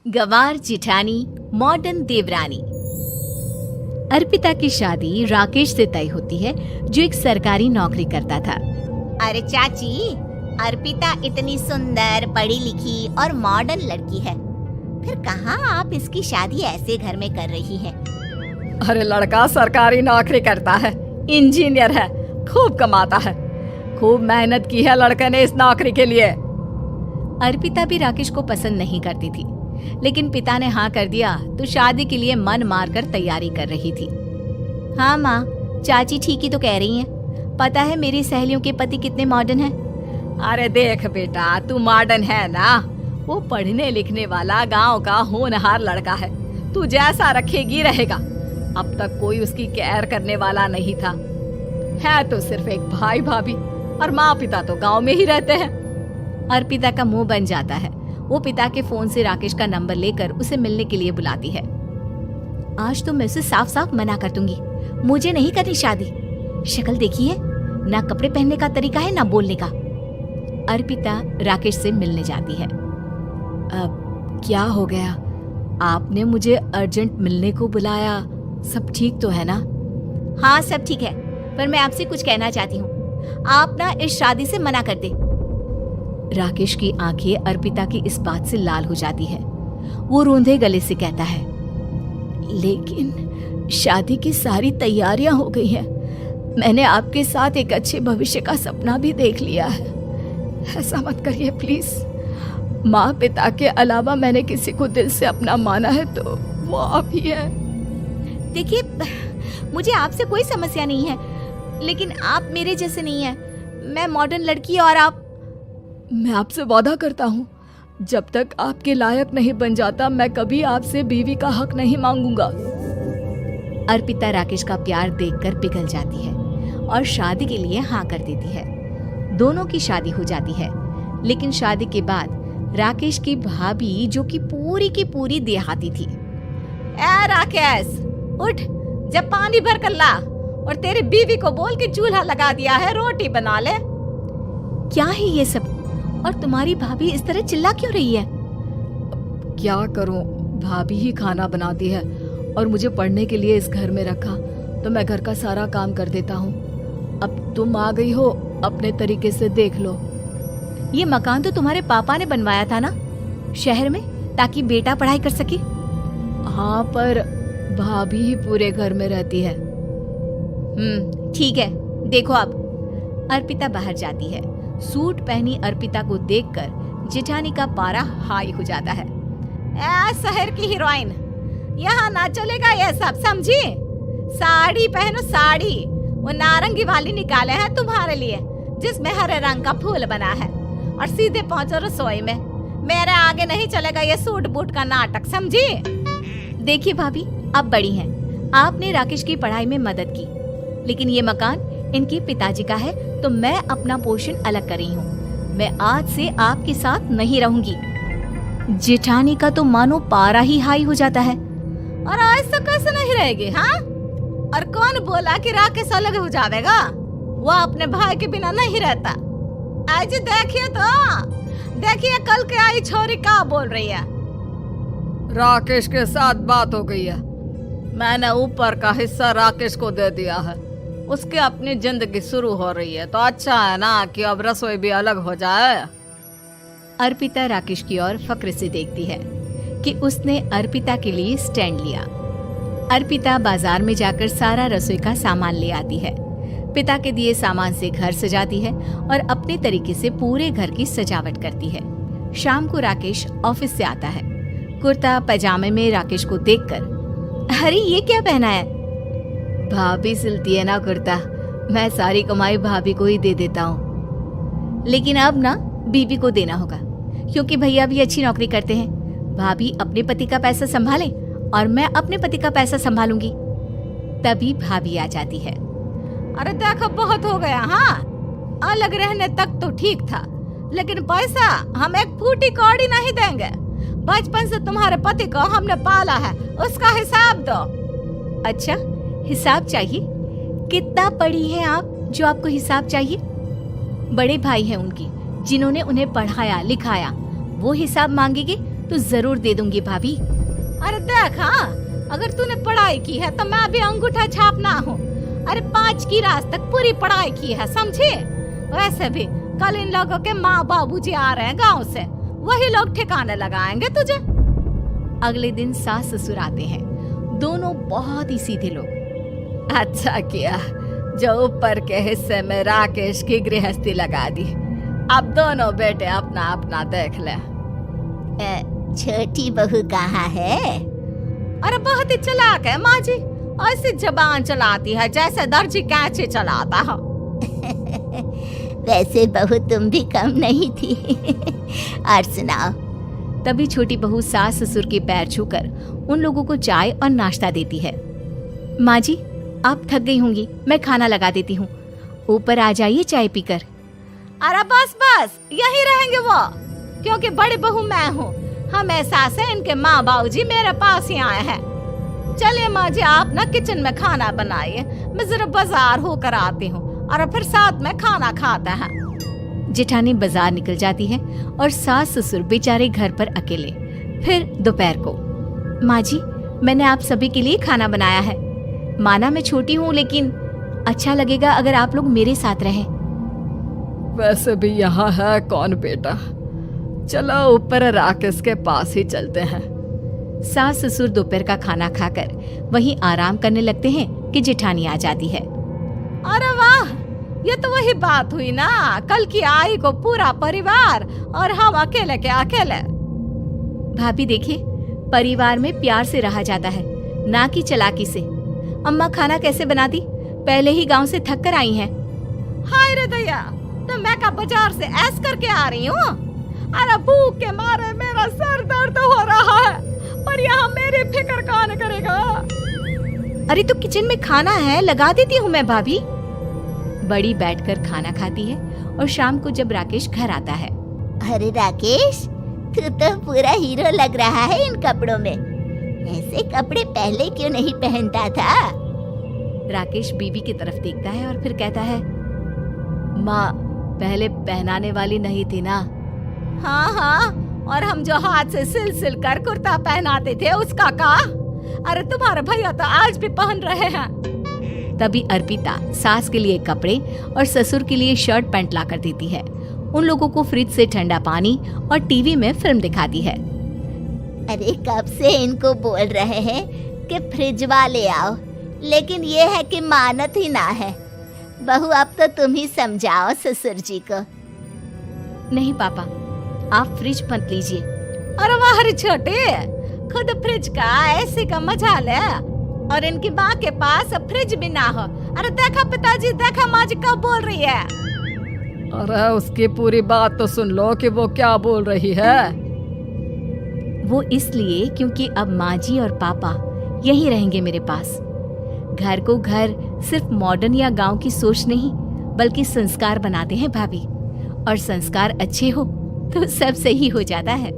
गंवार जिठानी modern देवरानी। अर्पिता की शादी राकेश से तय होती है, जो एक सरकारी नौकरी करता था। अरे चाची, अर्पिता इतनी सुंदर, पढ़ी लिखी और मॉडर्न लड़की है, फिर कहाँ आप इसकी शादी ऐसे घर में कर रही हैं? अरे लड़का सरकारी नौकरी करता है, इंजीनियर है, खूब कमाता है, खूब मेहनत की है लड़के ने इस नौकरी के लिए। अर्पिता भी राकेश को पसंद नहीं करती थी, लेकिन पिता ने हाँ कर दिया तो शादी के लिए मन मारकर तैयारी कर रही थी। हाँ माँ, चाची ठीक ही तो कह रही हैं। पता है मेरी सहेलियों के पति कितने मॉडर्न हैं। अरे देख बेटा, तू मॉडर्न है ना, वो पढ़ने लिखने वाला गांव का होनहार लड़का है, तू जैसा रखेगी रहेगा। अब तक कोई उसकी केयर करने वाला नहीं था, है तो सिर्फ एक भाई भाभी, और माँ पिता तो गांव में ही रहते हैं। अर्पिता का मुंह बन जाता है। वो पिता के फोन से राकेश का नंबर लेकर उसे मिलने के लिए बुलाती है। आज तो मैं उसे साफ साफ मना कर दूंगी, मुझे नहीं करनी शादी। शक्ल देखी है ना, कपड़े पहनने का तरीका है ना बोलने का। अर्पिता राकेश से मिलने जाती है। अब क्या हो गया, आपने मुझे अर्जेंट मिलने को बुलाया, सब ठीक तो है ना? हाँ सब ठीक है, पर मैं आपसे कुछ कहना चाहती हूँ। आप ना इस शादी से मना कर दे। राकेश की आंखें अर्पिता की इस बात से लाल हो जाती है। वो रोंधे गले से कहता है, लेकिन शादी की सारी तैयारियां हो गई हैं। मैंने आपके साथ एक अच्छे भविष्य का सपना भी देख लिया है। ऐसा मत करिए प्लीज। माँ पिता के अलावा मैंने किसी को दिल से अपना माना है तो वो आप ही है। देखिए, मुझे आपसे कोई समस्या नहीं है, लेकिन आप मेरे जैसे नहीं हैं। मैं मॉडर्न लड़की और आप। मैं आपसे वादा करता हूँ, जब तक आपके लायक नहीं बन जाता मैं कभी आपसे बीवी का हक नहीं मांगूंगा। अर्पिता राकेश का प्यार देखकर पिघल जाती है और शादी के लिए हाँ कर देती है। दोनों की शादी हो जाती है, लेकिन शादी के बाद राकेश की भाभी, जो कि पूरी की पूरी देहाती थी। ए राकेश, उठ, जब पानी भर कर ला, और तेरी बीवी को बोल के चूल्हा लगा दिया है, रोटी बना ले। क्या है ये सब? और तुम्हारी भाभी इस तरह चिल्ला क्यों रही है? क्या करूं, भाभी ही खाना बनाती है और मुझे पढ़ने के लिए इस घर में रखा, तो मैं घर का सारा काम कर देता हूँ। अब तुम आ गई हो, अपने तरीके से देख लो। ये मकान तो तुम्हारे पापा ने बनवाया था ना, शहर में, ताकि बेटा पढ़ाई कर सके। हाँ, पर भाभी ही पूरे घर में रहती है। ठीक है, देखो अब। अर्पिता बाहर जाती है। सूट पहनी अर्पिता को देखकर जेठानी का पारा हाई हो जाता है। ए शहर की हीरोइन, यहाँ ना चलेगा ये सब, समझी? साड़ी पहनो, साड़ी। वो नारंगी वाली निकाले हैं तुम्हारे लिए, जिसमें हरे रंग का फूल बना है, और सीधे पहुंचो रसोई में। मेरे आगे नहीं चलेगा ये सूट बूट का नाटक, समझी? देखिए भाभी, आप बड़ी हैं, आपने राकेश की पढ़ाई में मदद की, लेकिन ये मकान इनके पिताजी का है, तो मैं अपना पोर्शन अलग कर रही हूँ। मैं आज से आपके साथ नहीं रहूंगी। जेठानी का तो मानो पारा ही हाई हो जाता है। और ऐसा कैसे नहीं रहेगी? हाँ, और कौन बोला कि राकेश अलग हो जाएगा? वो अपने भाई के बिना नहीं रहता। आज देखिए तो, देखिए कल के आई छोरी क्या बोल रही है। राकेश के साथ बात हो गई है, मैंने ऊपर का हिस्सा राकेश को दे दिया है। उसकी अपनी जिंदगी शुरू हो रही है, तो अच्छा है ना कि अब रसोई भी अलग हो जाए। अर्पिता राकेश की ओर फक्र से देखती है कि उसने अर्पिता के लिए स्टैंड लिया। अर्पिता बाजार में जाकर सारा रसोई का सामान ले आती है। पिता के दिए सामान से घर सजाती है और अपने तरीके से पूरे घर की सजावट करती है। शाम को राकेश ऑफिस से आता है। कुर्ता पैजामे में राकेश को देखकर, अरे ये क्या पहना है? भाभी सिलती है ना कुर्ता, मैं सारी कमाई भाभी को ही दे देता हूँ। लेकिन अब ना बीवी को देना होगा, क्योंकि भैया भी अच्छी नौकरी करते हैं। भाभी अपने पति का पैसा संभाले और मैं अपने पति का पैसा संभालूंगी। तभी भाभी आ जाती है। अरे देखो, बहुत हो गया। हाँ, अलग रहने तक तो ठीक था, लेकिन पैसा हम एक फूटी कौड़ी नहीं देंगे। बचपन से तुम्हारे पति को हमने पाला है, उसका हिसाब दो। अच्छा, हिसाब चाहिए? कितना पढ़ी हैं आप जो आपको हिसाब चाहिए? बड़े भाई हैं उनकी, जिन्होंने उन्हें पढ़ाया लिखाया, वो हिसाब मांगेंगे तो जरूर दे दूंगी भाभी। अरे देख, हाँ, अगर तूने पढ़ाई की है तो मैं भी अंगूठा छापना हूँ। अरे 5 की क्लास तक पूरी पढ़ाई की है, समझे? वैसे भी कल इन लोगों के माँ बाबूजी आ रहे हैं गांव से, वही लोग ठिकाने लगाएंगे तुझे। अगले दिन सास ससुर आते हैं, दोनों बहुत ही सीधे लोग। अच्छा किया जो ऊपर के हिस्से में राकेश की गृहस्थी लगा दी। अब दोनों बेटे अपना अपना देख ले। छोटी बहू कहाँ है? अरे बहुत ही चालाक है माँ जी, ऐसी जबान चलाती है जैसे दर्जी कैंची चलाता है। वैसे बहू तुम भी कम नहीं थी। और सुनाओ। तभी छोटी बहू सास ससुर के पैर छूकर उन लोगों को चाय और नाश्ता देती है। माँ जी, आप थक गई होंगी, मैं खाना लगा देती हूँ, ऊपर आ जाइए चाय पीकर। अरे बस बस, यही रहेंगे वो, क्योंकि बड़ी बहू मैं हूँ। हमेशा से इनके माँ बाबूजी मेरे पास ही आए हैं। चलिए माँ जी, आप ना किचन में खाना बनाइए, मैं जरा बाजार होकर आती हूँ और फिर साथ में खाना खाता है। जेठानी बाजार निकल जाती है और सास ससुर बेचारे घर पर अकेले। फिर दोपहर को, माँ जी, मैंने आप सभी के लिए खाना बनाया है। माना मैं छोटी हूँ, लेकिन अच्छा लगेगा अगर आप लोग मेरे साथ रहें। वैसे भी यहाँ है कौन बेटा, चलो ऊपर राकेश के पास ही चलते हैं। सास ससुर दोपहर का खाना खाकर वहीं आराम करने लगते हैं कि जेठानी आ जाती है। अरे वाह, ये तो वही बात हुई ना, कल की आई को पूरा परिवार और हम अकेले के अकेले। भाभी देखिए, परिवार में प्यार से रहा जाता है, ना कि चालाकी से। अम्मा खाना कैसे बनाती, पहले ही गांव से थक कर आई हैं। हाय रे दया, तो मैं का बाजार से ऐस करके आ रही हूँ। अरे भूख के मारे मेरा सर दर्द हो रहा है, पर यहाँ मेरी फिक्र कौन करेगा? अरे तो किचन में खाना है, लगा देती हूँ मैं भाभी। बड़ी बैठकर खाना खाती है और शाम को जब राकेश घर आता है। अरे राकेश, तू तो पूरा हीरो लग रहा है इन कपड़ों में। ऐसे कपड़े पहले क्यों नहीं पहनता था? राकेश बीबी की तरफ देखता है और फिर कहता है, माँ पहले पहनाने वाली नहीं थी ना। हाँ हाँ, और हम जो हाथ से सिल सिल कर कुर्ता पहनाते थे उसका का? अरे तुम्हारे भैया तो आज भी पहन रहे हैं। तभी अर्पिता सास के लिए कपड़े और ससुर के लिए शर्ट पैंट ला कर देती है। उन लोगों को फ्रिज से ठंडा पानी और टीवी में फिल्म दिखाती है। अरे कब से इनको बोल रहे हैं कि फ्रिज वाले आओ, लेकिन ये है कि मानत ही ना है। बहू, अब तो तुम ही समझाओ ससुर जी को। नहीं पापा, आप फ्रिज मत लीजिए। अरे वाह रे छोटे, खुद फ्रिज का ऐसे का मजा ले, और इनकी माँ के पास फ्रिज भी ना हो। अरे देखा पिताजी, देखा माँ जी कब बोल रही है। अरे उसकी पूरी बात तो सुन लो कि वो क्या बोल रही है। वो इसलिए क्योंकि अब माँ जी और पापा यहीं रहेंगे मेरे पास। घर को घर सिर्फ मॉडर्न या गांव की सोच नहीं, बल्कि संस्कार बनाते हैं भाभी, और संस्कार अच्छे हो तो सब सही हो जाता है।